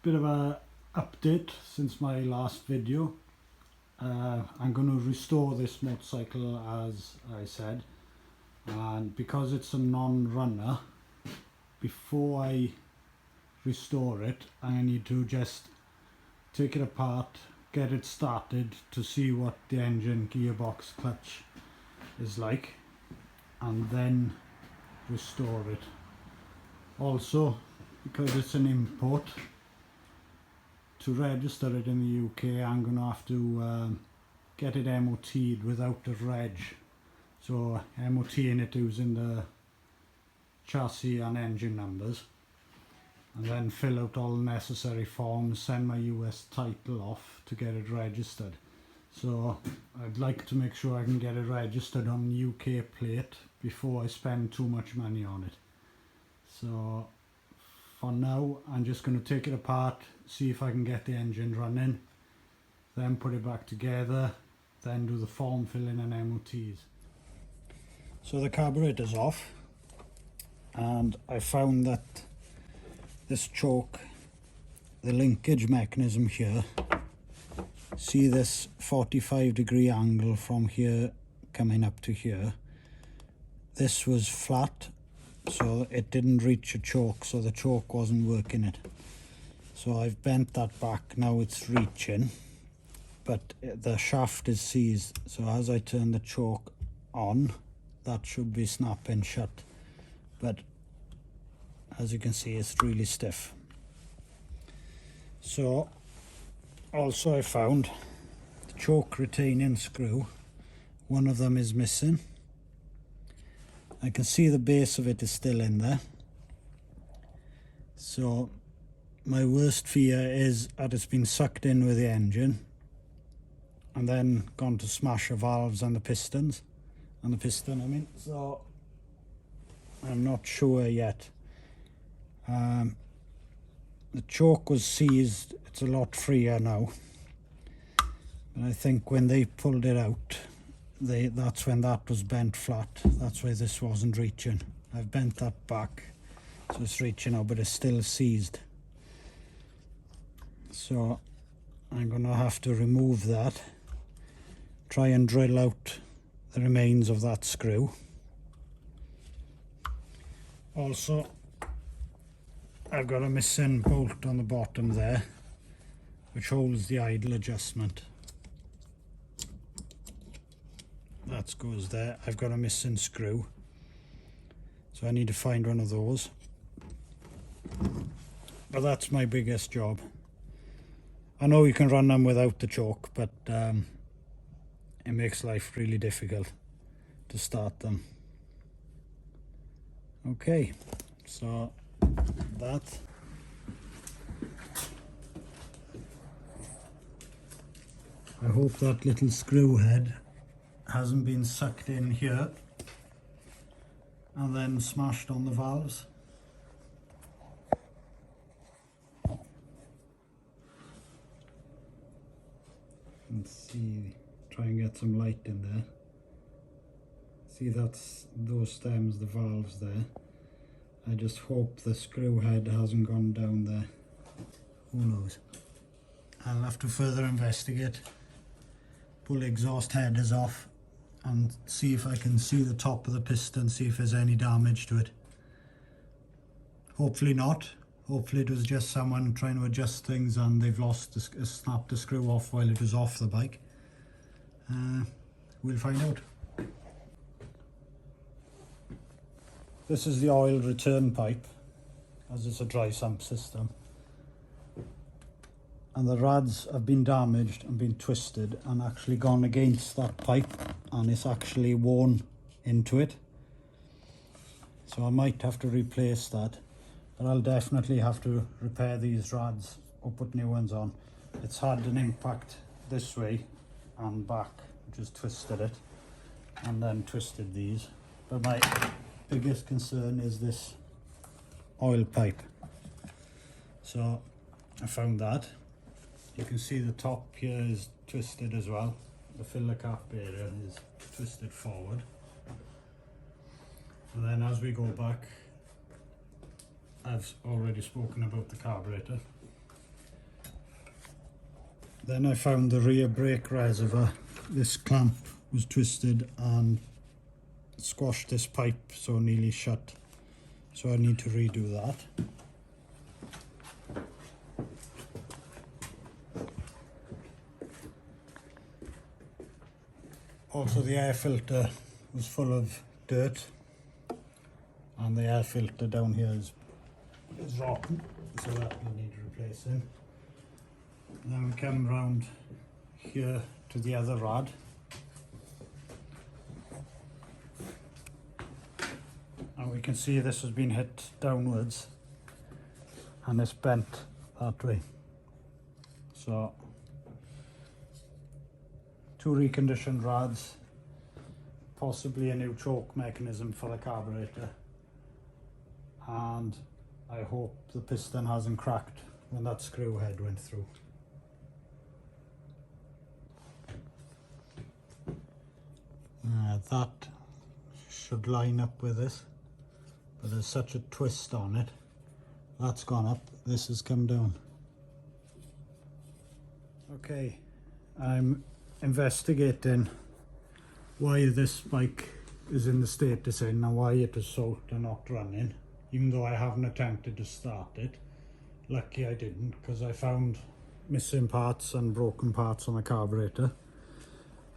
bit of a update since my last video. I'm going to restore this motorcycle as I said, and because it's a non-runner, before I restore it I need to just take it apart, get it started to see what the engine, gearbox, clutch is like, and then restore it. Also, because it's an import, to register it in the UK I'm going to have to get it MOT'd without the reg. So MOTing it using the chassis and engine numbers, and then fill out all the necessary forms, send my US title off to get it registered. So I'd like to make sure I can get it registered on the UK plate before I spend too much money on it. So for now I'm just going to take it apart, see if I can get the engine running, then put it back together, then do the form filling and MOTs. So the carburetor's off, and I found that this choke, the linkage mechanism here, see this 45-degree angle from here coming up to here, this was flat, so it didn't reach a choke, so the choke wasn't working it. So I've bent that back, now it's reaching, but the shaft is seized, so as I turn the choke on, that should be snapping shut, but as you can see it's really stiff. So also I found the choke retaining screw, one of them is missing. I can see the base of it is still in there. So my worst fear is that it's been sucked in with the engine and then gone to smash the valves and the pistons, and the piston I mean, so I'm not sure yet. The choke was seized, it's a lot freer now, and I think when they pulled it out, that's when that was bent flat, that's why this wasn't reaching. I've bent that back so it's reaching now, but it's still seized. So I'm gonna have to remove that, try and drill out the remains of that screw. Also I've got a missing bolt on the bottom there which holds the idle adjustment. That goes there. I've got a missing screw, so I need to find one of those, but that's my biggest job. I know you can run them without the choke, but it makes life really difficult to start them. Okay, so that. I hope that little screw head hasn't been sucked in here and then smashed on the valves. Let's see, try and get some light in there. See, that's those stems, the valves there. I just hope the screw head hasn't gone down there. Who knows? I'll have to further investigate, pull the exhaust headers off and see if I can see the top of the piston, see if there's any damage to it. Hopefully not. Hopefully it was just someone trying to adjust things and they've snapped the screw off while it was off the bike. We'll find out. This is the oil return pipe, as it's a dry sump system. And the rads have been damaged and been twisted and actually gone against that pipe, and it's actually worn into it. So I might have to replace that, but I'll definitely have to repair these rads or put new ones on. It's had an impact this way and back, which has twisted it, and then twisted these. But my biggest concern is this oil pipe. So I found that. You can see the top here is twisted as well. The filler cap area is twisted forward. And then as we go back, I've already spoken about the carburetor. Then I found the rear brake reservoir. This clamp was twisted and squashed this pipe, so nearly shut. So I need to redo that. Also, the air filter was full of dirt, and the air filter down here is rotten, so that will need replacing. Then we come round here to the other rod. And we can see this has been hit downwards and it's bent that way. So, two reconditioned rods, possibly a new choke mechanism for the carburetor, and I hope the piston hasn't cracked when that screw head went through. That should line up with this, but there's such a twist on it. That's gone up, this has come down. Okay, I'm investigating why this bike is in the state it's in and why it is soaked and not running, even though I haven't attempted to start it. Lucky I didn't, because I found missing parts and broken parts on the carburetor.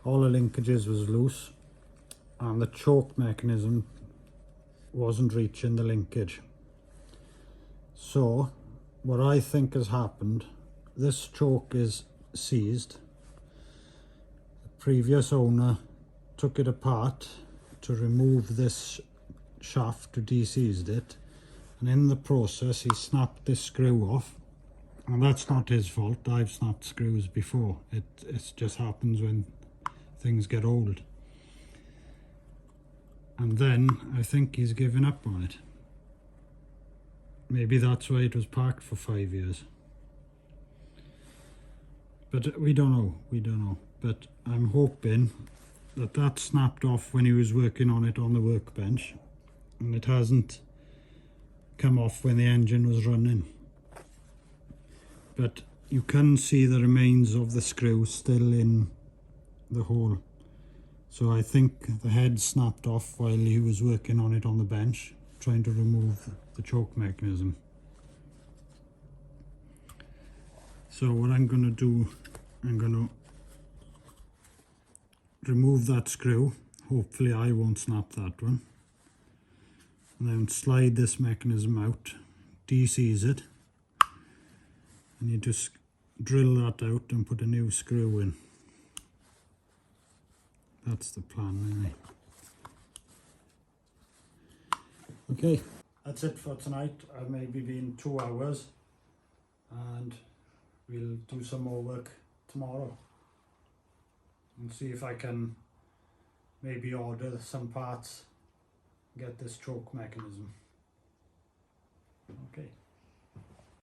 All the linkages was loose and the choke mechanism wasn't reaching the linkage. So what I think has happened, this choke is seized. The previous owner took it apart to remove this shaft to de-seize it, and in the process he snapped this screw off, and that's not his fault. I've snapped screws before. It just happens when things get old. And then I think he's given up on it. Maybe that's why it was parked for 5 years. But we don't know. But I'm hoping that that snapped off when he was working on it on the workbench, and it hasn't come off when the engine was running. But you can see the remains of the screw still in the hole. So I think the head snapped off while he was working on it on the bench, trying to remove the choke mechanism. So what I'm going to do, I'm going to remove that screw. Hopefully I won't snap that one. And then slide this mechanism out, de-seize it, and you just drill that out and put a new screw in. That's the plan anyway. Okay, that's it for tonight. I've maybe been 2 hours, and we'll do some more work tomorrow and see if I can maybe order some parts, get this choke mechanism. Okay.